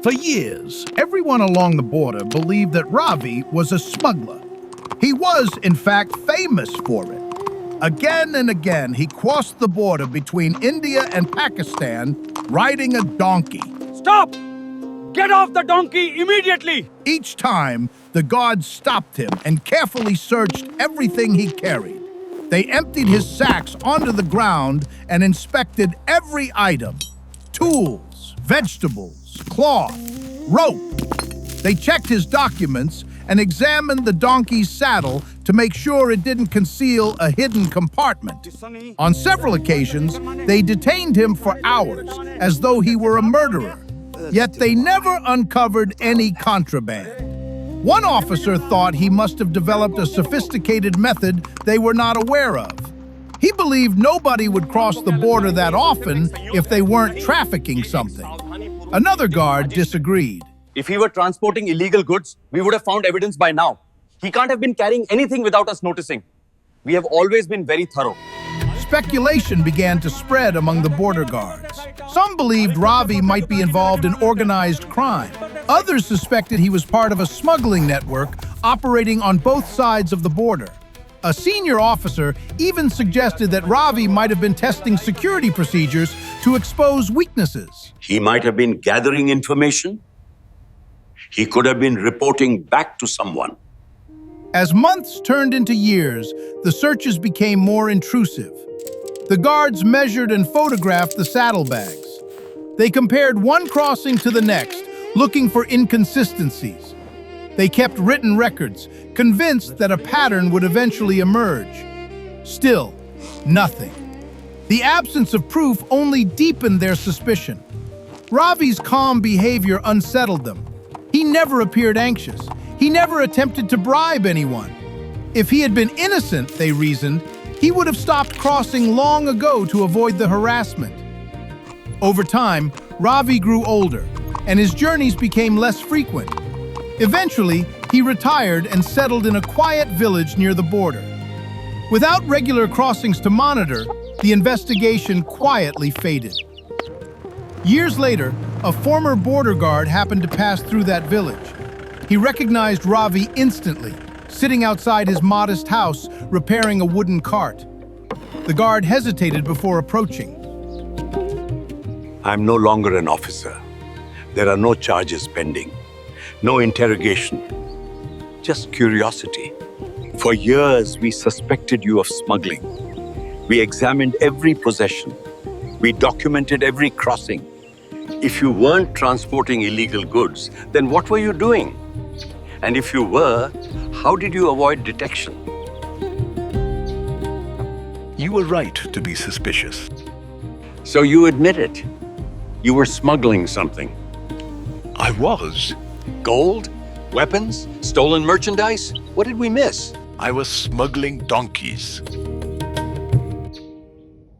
For years, everyone along the border believed that Ravi was a smuggler. He was, in fact, famous for it. Again and again, he crossed the border between India and Pakistan riding a donkey. Stop! Get off the donkey immediately! Each time, the guards stopped him and carefully searched everything he carried. They emptied his sacks onto the ground and inspected every item: tools, vegetables, cloth, rope. They checked his documents and examined the donkey's saddle to make sure it didn't conceal a hidden compartment. On several occasions, they detained him for hours as though he were a murderer. Yet they never uncovered any contraband. One officer thought he must have developed a sophisticated method they were not aware of. He believed nobody would cross the border that often if they weren't trafficking something. Another guard disagreed. If he were transporting illegal goods, we would have found evidence by now. He can't have been carrying anything without us noticing. We have always been very thorough. Speculation began to spread among the border guards. Some believed Ravi might be involved in organized crime. Others suspected he was part of a smuggling network operating on both sides of the border. A senior officer even suggested that Ravi might have been testing security procedures to expose weaknesses. He might have been gathering information. He could have been reporting back to someone. As months turned into years, the searches became more intrusive. The guards measured and photographed the saddlebags. They compared one crossing to the next, looking for inconsistencies. They kept written records, convinced that a pattern would eventually emerge. Still, nothing. The absence of proof only deepened their suspicion. Ravi's calm behavior unsettled them. He never appeared anxious. He never attempted to bribe anyone. If he had been innocent, they reasoned, he would have stopped crossing long ago to avoid the harassment. Over time, Ravi grew older, and his journeys became less frequent. Eventually, he retired and settled in a quiet village near the border. Without regular crossings to monitor, the investigation quietly faded. Years later, a former border guard happened to pass through that village. He recognized Ravi instantly, sitting outside his modest house, repairing a wooden cart. The guard hesitated before approaching. I'm no longer an officer. There are no charges pending, no interrogation, just curiosity. For years, we suspected you of smuggling. We examined every possession. We documented every crossing. If you weren't transporting illegal goods, then what were you doing? And if you were, how did you avoid detection? You were right to be suspicious. So you admit it. You were smuggling something. I was. Gold? Weapons? Stolen merchandise? What did we miss? I was smuggling donkeys.